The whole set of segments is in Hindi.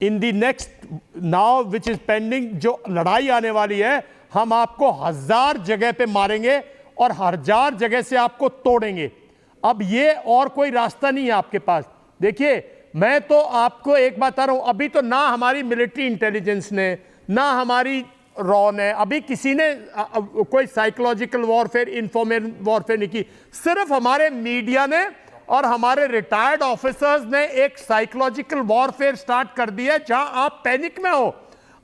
In the next now which is pending, जो लड़ाई आने वाली है, हम आपको 1000 जगह पे मारेंगे और 1000 जगह से आपको तोड़ेंगे। अब ये और कोई रास्ता नहीं है आपके पास। देखिए, मैं तो आपको एक बात बता रहा हूं, अभी तो ना हमारी मिलिट्री इंटेलिजेंस ने, ना हमारी रॉ ने, अभी किसी ने कोई साइकोलॉजिकल वॉरफेयर, इन्फॉर्मेशन वॉरफेयर नहीं की। सिर्फ हमारे मीडिया ने और हमारे रिटायर्ड ऑफिसर्स ने एक साइकोलॉजिकल वॉरफेयर स्टार्ट कर दिया है, जहां आप पैनिक में हो।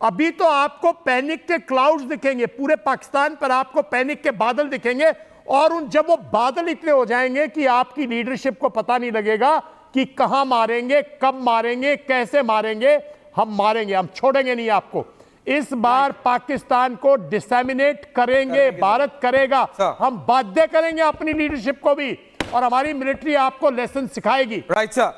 अभी तो आपको पैनिक के क्लाउड्स दिखेंगे, पूरे पाकिस्तान पर आपको पैनिक के बादल दिखेंगे, और जब वो बादल इतने हो जाएंगे कि आपकी लीडरशिप को पता नहीं लगेगा कि कहां मारेंगे, कब मारेंगे, कैसे मारेंगे। हम मारेंगे, हम छोड़ेंगे नहीं आपको। इस बार पाकिस्तान को डिसेमिनेट करेंगे, भारत करेगा। हम बाध्य करेंगे अपनी लीडरशिप को भी, और हमारी मिलिट्री आपको लेसन सिखाएगी। Right sir.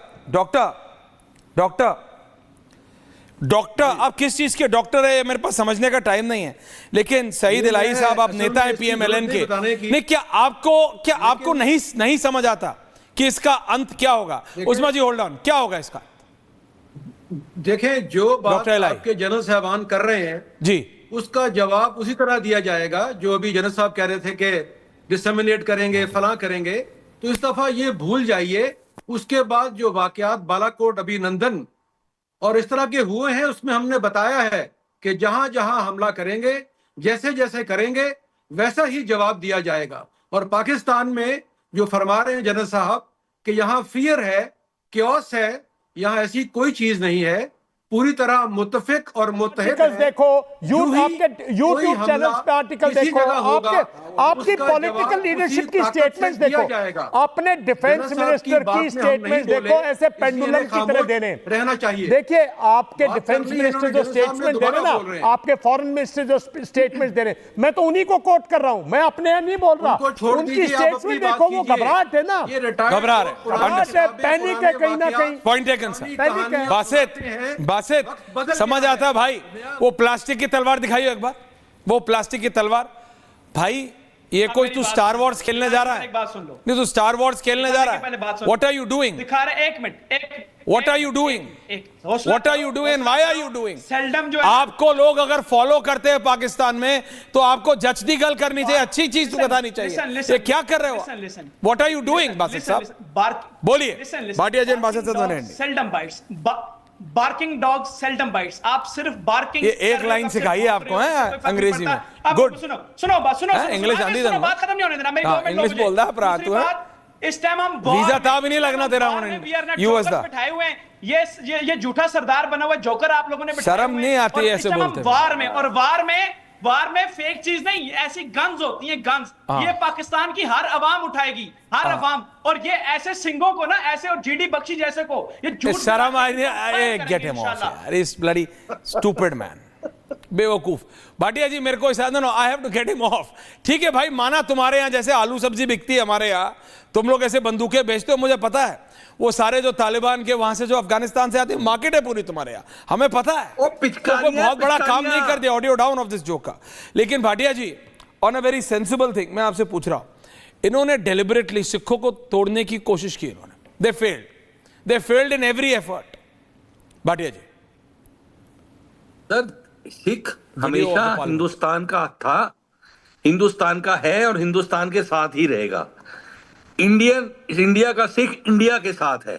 डॉक्टर आप किस चीज के डॉक्टर है, मेरे पास समझने का टाइम नहीं है, लेकिन सईद इलाही साहब, आप नेता है पीएमएलएन के, नहीं क्या आपको नहीं समझ आता कि इसका अंत क्या होगा? उस्मा जी होल्ड ऑन, क्या होगा इसका? देखें, जो बात आपके जनरल साहबान कर रहे हैं जी, उसका जवाब उसी तरह दिया जाएगा जो अभी जनरल साहब कह रहे थे कि डिसेमिनेट करेंगे, फलां करेंगे। तो इस दफा ये भूल जाइए, उसके बाद जो वाकयात बालाकोट, अभिनंदन और इस तरह के हुए हैं, उसमें हमने बताया है कि जहां जहां हमला करेंगे, जैसे जैसे करेंगे, वैसा ही जवाब दिया जाएगा। और पाकिस्तान में जो फरमा रहे हैं जनरल साहब कि यहाँ फियर है, क्योस है, यहाँ ऐसी कोई चीज नहीं है। पूरी तरह मुत्तफिक और मुत्तहिद है। देखो, आपके यूट्यूब चैनल पे आर्टिकल देखो, आपकी पॉलिटिकल लीडरशिप की स्टेटमेंट्स देखो, अपने डिफेंस मिनिस्टर की स्टेटमेंट्स देखो, ऐसे पेंडुलम की तरह देने रहना चाहिए। देखिए, आपके डिफेंस मिनिस्टर जो स्टेटमेंट दे रहे ना, आपके फॉरेन मिनिस्टर जो स्टेटमेंट दे रहे, मैं तो उन्हीं को कोट कर रहा हूं, मैं अपने यहाँ नहीं बोल रहा। उनकी स्टेटमेंट देखो, वो घबराहट है ना, घबरा रहे, पैनिक है कहीं ना कहीं। Point taken sir. बासित समझ आता भाई, वो प्लास्टिक की तलवार दिखाइए एक बार, वो प्लास्टिक की तलवार। भाई ये कोई तू स्टार वॉर्स खेलने जा रहा है? एक बात सुन लो, नहीं, तू स्टार वॉर्स खेलने जा रहा है? What are you doing? दिखा रहे, एक minute, what are you doing? What are you doing? Why are you doing? Seldom जो आपको लोग अगर फॉलो करते हैं पाकिस्तान में, तो आपको जज दी गल करनी चाहिए, अच्छी चीज बतानी चाहिए। ये क्या कर रहे हो? What are you doing Basit साहब? बोलिए। भाटिया जैन बासित साहब, seldom bites, barking dog seldom bites. आप सिर्फ बार्किंग, ये एक लाइन सिखाइए आपको है अंग्रेजी में। गुड, सुनो बात, सुनो इंग्लिश आंधी दे, बात खत्म नहीं होने देना, मेरी इंग्लिश बोल रहा है तू है। इस टाइम हम वीजा था भी नहीं लगना तेरा उन्होंने यूएस का बैठाए हुए हैं। ये झूठा सरदार बना हुआ जोकर आप लोगों ने बैठाया। शर्म नहीं आती ऐसे बोलते? वार में फेक चीज नहीं, ऐसी गन्स होती हैं, गन्स। ये पाकिस्तान की हर अवाम उठाएगी, हर अवाम। और ये ऐसे सिंगों को ना, ऐसे, और जीडी बख्शी जैसे को ये झूठ, शर्म आई नहीं। गेट हिम ऑफ यार, इस ब्लडी स्टूपिड मैन, बेवकूफ। भाटिया जी मेरे को I have to get him off. ठीक है भाई, माना तुम्हारे यहाँ जैसे आलू सब्जी बिकती है, हमारे यहाँ तुम लोग ऐसे बंदूकें बेचते हो, मुझे पता है। वो सारे जो तालिबान के वहां से जो अफगानिस्तान से आते हैं, मार्केट है पूरी तुम्हारे यहाँ, हमें पता है। तो बहुत बड़ा काम नहीं कर दिया audio down of this joke का। लेकिन Bhatia ji, on a very sensible thing, मैं आपसे पूछ रहा हूं, इन्होंने डेलिबरेटली सिखों को तोड़ने की कोशिश की, इन्होंने, they failed in every effort. Bhatia ji, sir, Sikh हमेशा हिंदुस्तान का था, हिंदुस्तान का है और हिंदुस्तान के साथ ही रहेगा। इंडिया का सिख इंडिया के साथ है।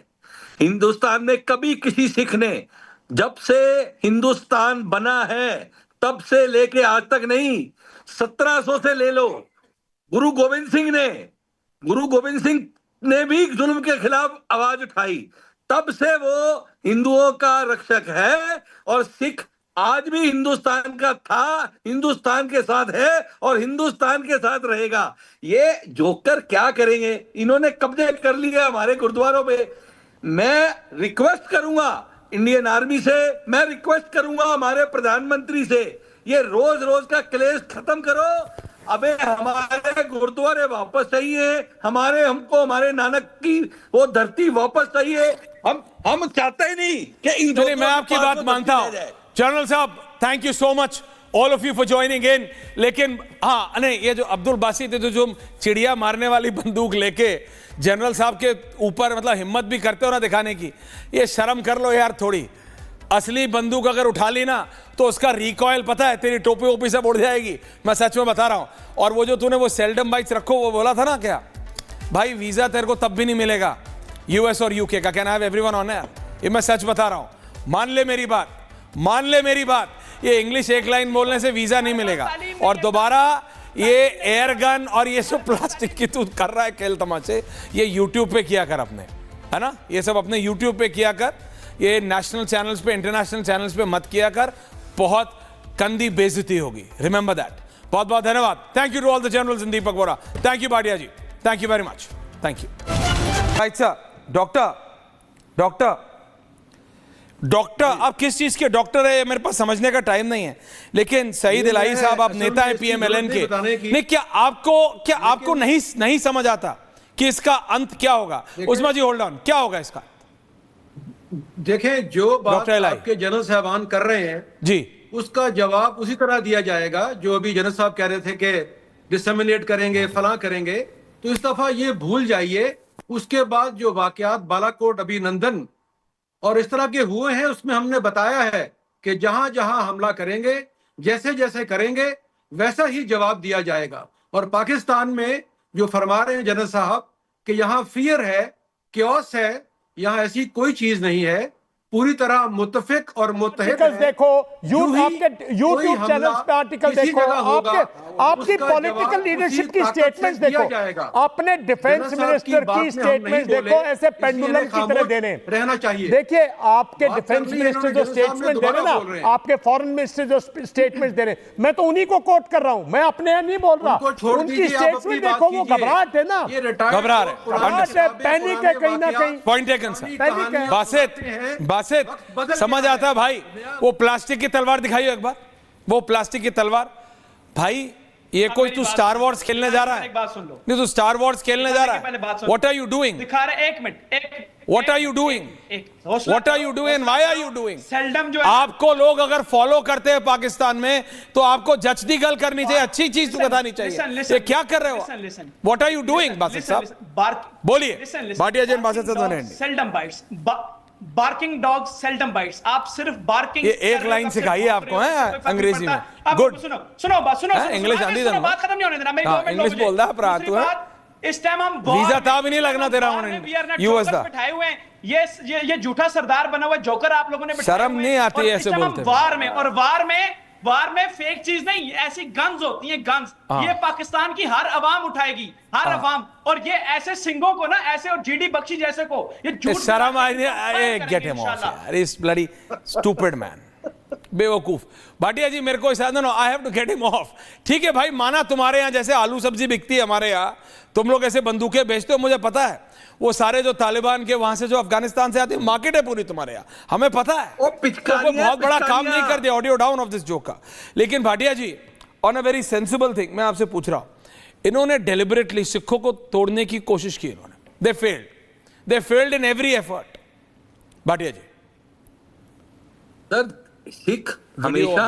हिंदुस्तान में कभी किसी सिख ने, जब से हिंदुस्तान बना है तब से लेके आज तक नहीं, 1700 से ले लो, गुरु गोविंद सिंह ने भी जुल्म के खिलाफ आवाज उठाई, तब से वो हिंदुओं का रक्षक है। और सिख आज भी हिंदुस्तान का था, हिंदुस्तान के साथ है और हिंदुस्तान के साथ रहेगा। ये जोकर क्या करेंगे? इन्होंने कब्जे कर लिया हमारे गुरुद्वारों पे। मैं रिक्वेस्ट करूंगा इंडियन आर्मी से, मैं रिक्वेस्ट करूंगा हमारे प्रधानमंत्री से, ये रोज रोज का क्लेश खत्म करो। अबे हमारे गुरुद्वारे वापस चाहिए, हमको हमारे नानक की वो धरती वापस चाहिए। हम चाहते ही नहीं कि मैं आपकी बात मानता हूं जनरल साहब, thank you so much all of you for joining in. लेकिन हाँ, नहीं, ये जो अब्दुल बासित है, जो चिड़िया मारने वाली बंदूक लेके जनरल साहब के ऊपर मतलब हिम्मत भी करते हो ना दिखाने की, ये शर्म कर लो यार थोड़ी। असली बंदूक अगर उठा ली ना तो उसका रिकॉयल पता है तेरी टोपी ओपी सब उड़ जाएगी, मैं सच में बता रहा हूं। और वो जो तूने वो सेल्डम बाइट्स रखो वो बोला था ना, क्या भाई वीजा तेरे को तब भी नहीं मिलेगा यूएस और यूके का, can I have everyone on air, ये मैं सच बता रहा हूं। मान ले मेरी बात, मान ले मेरी बात, ये इंग्लिश एक लाइन बोलने से वीजा नहीं मिलेगा। और दोबारा ये एयर गन और ये सब प्लास्टिक की तू कर रहा है खेल तमाशे, ये यूट्यूब पे किया कर अपने, है ना, ये सब अपने यूट्यूब पे किया कर, ये नेशनल चैनल्स पे इंटरनेशनल चैनल्स पे मत किया कर, बहुत गंदी बेइज्जती होगी, रिमेंबर दैट। बहुत बहुत धन्यवाद, thank you to all the generals in Deepak Bora, thank you Bhatia ji, thank you very much, thank you. Right sir, doctor आप किस चीज के डॉक्टर है मेरे पास समझने का टाइम नहीं है, लेकिन सईद इलाही साहब आप नेता है पीएमएलएन के, नहीं क्या आपको नहीं समझ आता कि इसका अंत क्या होगा? उस्मा जी होल्ड ऑन, क्या होगा इसका? देखें, जो बात आपके जनरल साहबान कर रहे हैं जी, उसका जवाब उसी तरह दिया जाएगा जो अभी जनरल साहब कह रहे थे कि डिसमिनेट करेंगे, फलां करेंगे। तो इस दफा ये भूल जाइए, उसके बाद जो वाकयात बालाकोट, अभिनंदन और इस तरह के हुए हैं, उसमें हमने बताया है कि जहां जहां हमला करेंगे, जैसे जैसे करेंगे वैसा ही जवाब दिया जाएगा। और पाकिस्तान में जो फरमा रहे हैं जनरल साहब कि यहां फियर है, क्योस है, यहां ऐसी कोई चीज नहीं है, पूरी तरह मुत्तफिक और मुत्तहिद है। देखो आपके यूट्यूब चैनल पे आर्टिकल देखो, आपकी पॉलिटिकल लीडरशिप की स्टेटमेंट्स देखो, अपने डिफेंस मिनिस्टर की स्टेटमेंट्स देखो, ऐसे पेंडुलम की तरह देने रहना चाहिए। देखिए आपके डिफेंस मिनिस्टर जो स्टेटमेंट दे रहे ना, आपके फॉरेन मिनिस्टर जो स्टेटमेंट दे रहे, मैं तो उन्हीं को कोट कर रहा हूं, मैं अपने नहीं बोल रहा। उनकी स्टेटमेंट देखो, वो घबराहट है ना, घबरा रहे, पैनिक है कहीं ना कहीं। Point taken sir. पैनिक है। बासित समझ आता है भाई, वो प्लास्टिक की तलवार दिखाइए एक बार, वो प्लास्टिक की तलवार। भाई ये कोई तू स्टार वॉर्स खेलने जा रहा है? एक बात सुन लो, नहीं तू स्टार वॉर्स खेलने जा रहा है? What are you doing? दिखा रहे, एक minute, what are you doing? What are you doing? Why are you doing? Seldom जो आपको लोग अगर फॉलो करते हैं पाकिस्तान में तो आपको जज दी गल करनी चाहिए, अच्छी चीज बतानी चाहिए। ये क्या कर रहे हो? What are you doing Basit साहब? बोलिए। भाटिया जी बासित साहब, seldom bites, barking dog seldom bites. आप सिर्फ बार्किंग, ये एक लाइन सिखाई है आपको है अंग्रेजी में। गुड, सुनो बात, सुनो इंग्लिश आंधी है, बात खत्म नहीं होने देना, मेरी इंग्लिश बोल रहा है तू है। इस टाइम हम वीजा था भी नहीं लगना तेरा यूएस का, बैठाए हुए हैं। ये झूठा सरदार बना हुआ जोकर आप लोगों ने, शर्म नहीं आती ऐसे बोलते? वार में, और वार में फेक चीज नहीं, ऐसी गन्स होती हैं, गन्स। ये पाकिस्तान की हर अवाम उठाएगी, हर अवाम। और ये ऐसे सिंगों को ना, ऐसे और जीडी बख्शी जैसे को ये झूठ शर्म आई नहीं। गेट हिम ऑफ यार, इस ब्लडी स्टूपिड मैन, बेवकूफ। भाटिया जी मेरे को I have to get him off. ठीक है भाई, माना तुम्हारे यहाँ जैसे आलू सब्जी बिकती है, हमारे यहाँ तुम लोग ऐसे बंदूकें बेचते हो, मुझे पता है। वो सारे जो तालिबान के वहां से जो अफगानिस्तान से आती है, मार्केट है पूरी तुम्हारे यहाँ, हमें पता है। तो बहुत बड़ा काम नहीं कर दिया audio down of this joke का। लेकिन Bhatia ji, on a very sensible thing, मैं आपसे पूछ रहा हूं, इन्होंने डेलिबरेटली सिखों को तोड़ने की कोशिश की, इन्होंने, they failed in every effort. Bhatia ji sir, Sikh हमेशा